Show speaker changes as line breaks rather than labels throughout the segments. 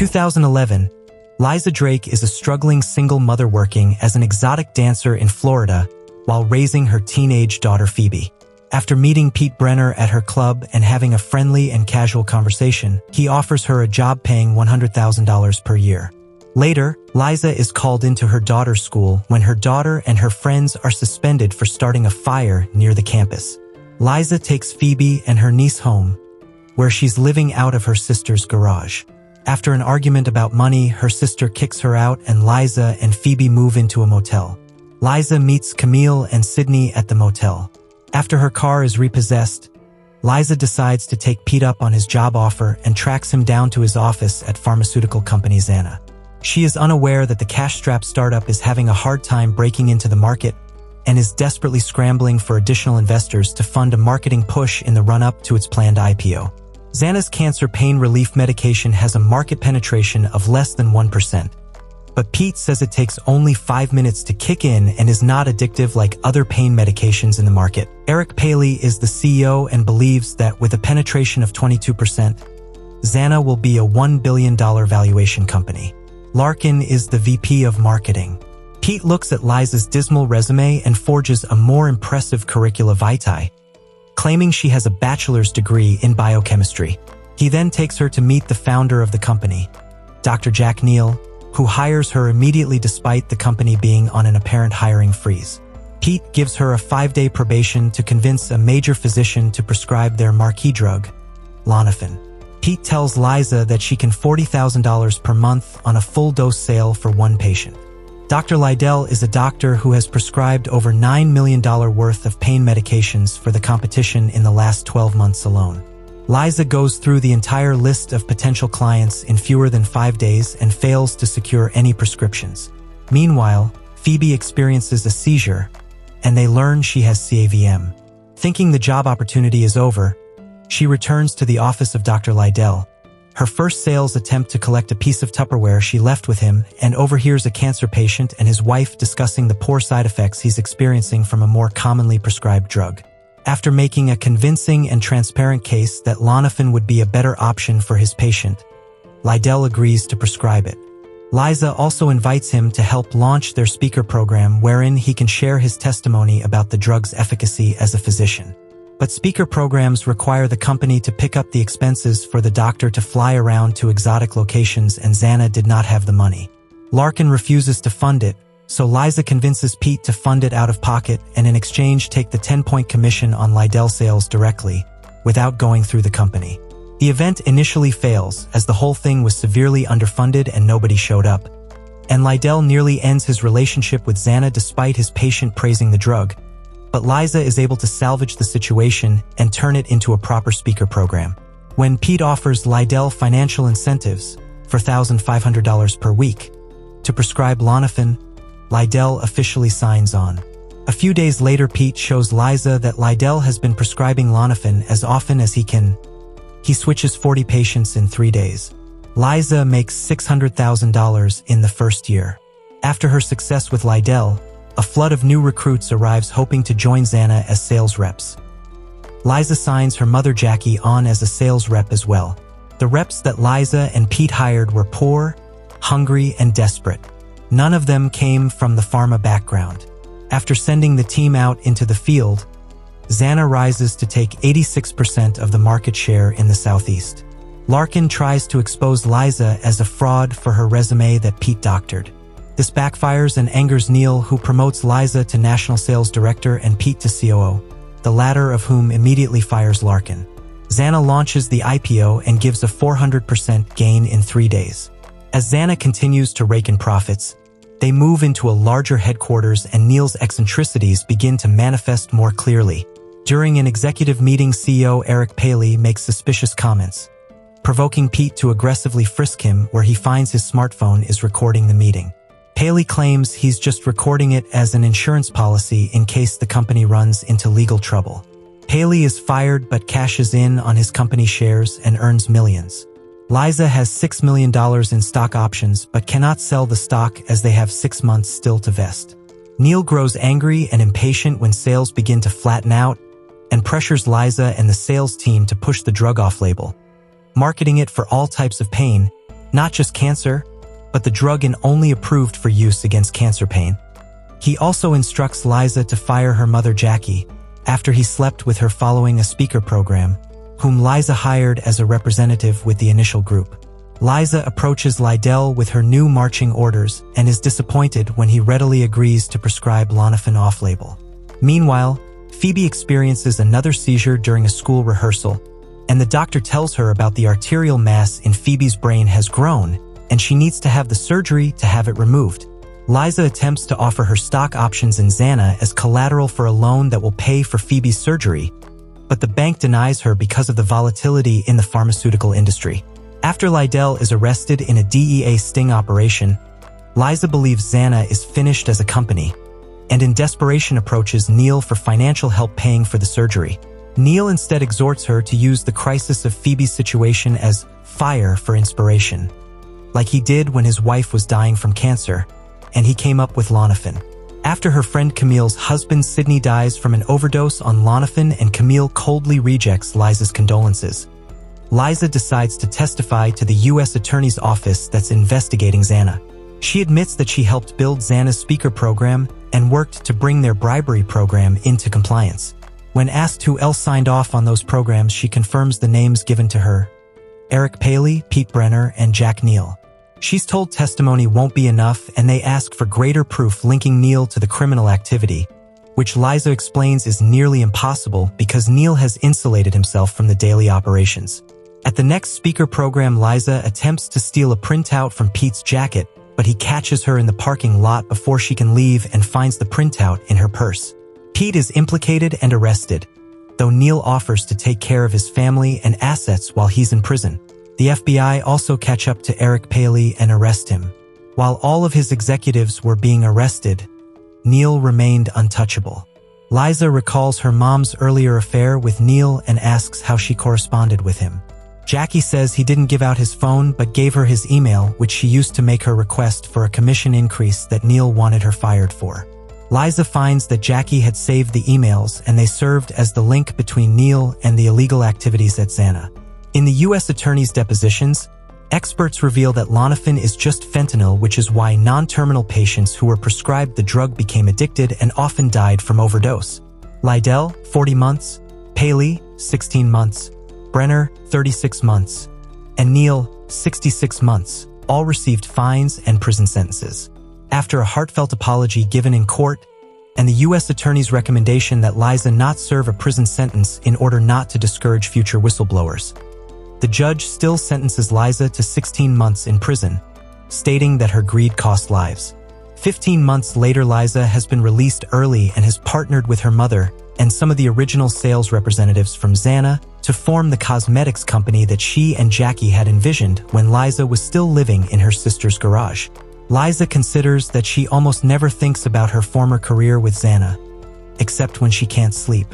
2011, Liza Drake is a struggling single mother working as an exotic dancer in Florida while raising her teenage daughter Phoebe. After meeting Pete Brenner at her club and having a friendly and casual conversation, he offers her a job paying $100,000 per year. Later, Liza is called into her daughter's school when her daughter and her friends are suspended for starting a fire near the campus. Liza takes Phoebe and her niece home, where she's living out of her sister's garage. After an argument about money, her sister kicks her out and Liza and Phoebe move into a motel. Liza meets Camille and Sydney at the motel. After her car is repossessed, Liza decides to take Pete up on his job offer and tracks him down to his office at pharmaceutical company Xana. She is unaware that the cash-strapped startup is having a hard time breaking into the market and is desperately scrambling for additional investors to fund a marketing push in the run-up to its planned IPO. Xana's cancer pain relief medication has a market penetration of less than 1%. But Pete says it takes only 5 minutes to kick in and is not addictive like other pain medications in the market. Eric Paley is the CEO and believes that with a penetration of 22%, Xana will be a $1 billion valuation company. Larkin is the VP of marketing. Pete looks at Liza's dismal resume and forges a more impressive curricula vitae, claiming she has a bachelor's degree in biochemistry. He then takes her to meet the founder of the company, Dr. Jack Neal, who hires her immediately despite the company being on an apparent hiring freeze. Pete gives her a 5-day probation to convince a major physician to prescribe their marquee drug, Klonopin. Pete tells Liza that she can $40,000 per month on a full-dose sale for one patient. Dr. Liddell is a doctor who has prescribed over $9 million worth of pain medications for the competition in the last 12 months alone. Liza goes through the entire list of potential clients in fewer than 5 days and fails to secure any prescriptions. Meanwhile, Phoebe experiences a seizure, and they learn she has CAVM. Thinking the job opportunity is over, she returns to the office of Dr. Liddell. Her first sales attempt to collect a piece of Tupperware she left with him and overhears a cancer patient and his wife discussing the poor side effects he's experiencing from a more commonly prescribed drug. After making a convincing and transparent case that Klonopin would be a better option for his patient, Liddell agrees to prescribe it. Liza also invites him to help launch their speaker program wherein he can share his testimony about the drug's efficacy as a physician. But speaker programs require the company to pick up the expenses for the doctor to fly around to exotic locations, and Xana did not have the money. Larkin refuses to fund it, so Liza convinces Pete to fund it out of pocket and in exchange take the 10-point commission on Liddell sales directly, without going through the company. The event initially fails as the whole thing was severely underfunded and nobody showed up. And Liddell nearly ends his relationship with Xana despite his patient praising the drug. But Liza is able to salvage the situation and turn it into a proper speaker program. When Pete offers Liddell financial incentives for $1,500 per week to prescribe Klonopin, Liddell officially signs on. A few days later, Pete shows Liza that Liddell has been prescribing Klonopin as often as he can. He switches 40 patients in 3 days. Liza makes $600,000 in the first year. After her success with Liddell, a flood of new recruits arrives hoping to join Xana as sales reps. Liza signs her mother Jackie on as a sales rep as well. The reps that Liza and Pete hired were poor, hungry, and desperate. None of them came from the pharma background. After sending the team out into the field, Xana rises to take 86% of the market share in the Southeast. Larkin tries to expose Liza as a fraud for her resume that Pete doctored. This backfires and angers Neal, who promotes Liza to National Sales Director and Pete to COO, the latter of whom immediately fires Larkin. Xana launches the IPO and gives a 400% gain in 3 days. As Xana continues to rake in profits, they move into a larger headquarters and Neal's eccentricities begin to manifest more clearly. During an executive meeting, CEO Eric Paley makes suspicious comments, provoking Pete to aggressively frisk him where he finds his smartphone is recording the meeting. Paley claims he's just recording it as an insurance policy in case the company runs into legal trouble. Paley is fired but cashes in on his company shares and earns millions. Liza has $6 million in stock options but cannot sell the stock as they have 6 months still to vest. Neal grows angry and impatient when sales begin to flatten out and pressures Liza and the sales team to push the drug off label, marketing it for all types of pain Not just cancer, but the drug and only approved for use against cancer pain. He also instructs Liza to fire her mother Jackie after he slept with her following a speaker program, whom Liza hired as a representative with the initial group. Liza approaches Liddell with her new marching orders and is disappointed when he readily agrees to prescribe Lonafin off-label. Meanwhile, Phoebe experiences another seizure during a school rehearsal, and the doctor tells her about the arterial mass in Phoebe's brain has grown, and she needs to have the surgery to have it removed. Liza attempts to offer her stock options in Xana as collateral for a loan that will pay for Phoebe's surgery, but the bank denies her because of the volatility in the pharmaceutical industry. After Liddell is arrested in a DEA sting operation, Liza believes Xana is finished as a company, and in desperation approaches Neil for financial help paying for the surgery. Neil instead exhorts her to use the crisis of Phoebe's situation as fire for inspiration, like he did when his wife was dying from cancer, and he came up with Lonafin. After her friend Camille's husband Sidney dies from an overdose on Lonafin and Camille coldly rejects Liza's condolences, Liza decides to testify to the U.S. Attorney's Office that's investigating Xana. She admits that she helped build Xana's speaker program and worked to bring their bribery program into compliance. When asked who else signed off on those programs, she confirms the names given to her: Eric Paley, Pete Brenner, and Jack Neal. She's told testimony won't be enough, and they ask for greater proof linking Neil to the criminal activity, which Liza explains is nearly impossible because Neil has insulated himself from the daily operations. At the next speaker program, Liza attempts to steal a printout from Pete's jacket, but he catches her in the parking lot before she can leave and finds the printout in her purse. Pete is implicated and arrested, though Neil offers to take care of his family and assets while he's in prison. The FBI also catch up to Eric Paley and arrest him. While all of his executives were being arrested, Neil remained untouchable. Liza recalls her mom's earlier affair with Neil and asks how she corresponded with him. Jackie says he didn't give out his phone but gave her his email, which she used to make her request for a commission increase that Neil wanted her fired for. Liza finds that Jackie had saved the emails and they served as the link between Neil and the illegal activities at Xana. In the U.S. Attorney's depositions, experts reveal that Lonafin is just fentanyl, which is why non-terminal patients who were prescribed the drug became addicted and often died from overdose. Liddell, 40 months, Paley, 16 months, Brenner, 36 months, and Neil, 66 months, all received fines and prison sentences. After a heartfelt apology given in court, and the U.S. Attorney's recommendation that Liza not serve a prison sentence in order not to discourage future whistleblowers, the judge still sentences Liza to 16 months in prison, stating that her greed cost lives. 15 months later, Liza has been released early and has partnered with her mother and some of the original sales representatives from Xana to form the cosmetics company that she and Jackie had envisioned when Liza was still living in her sister's garage. Liza considers that she almost never thinks about her former career with Xana, except when she can't sleep.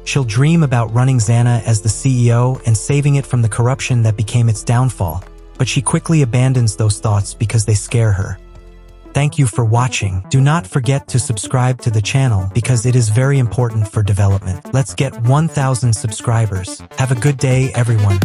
She'll dream about running Xana as the CEO and saving it from the corruption that became its downfall, but she quickly abandons those thoughts because they scare her. Thank you for watching. Do not forget to subscribe to the channel because it is very important for development. Let's get 1,000 subscribers. Have a good day, everyone.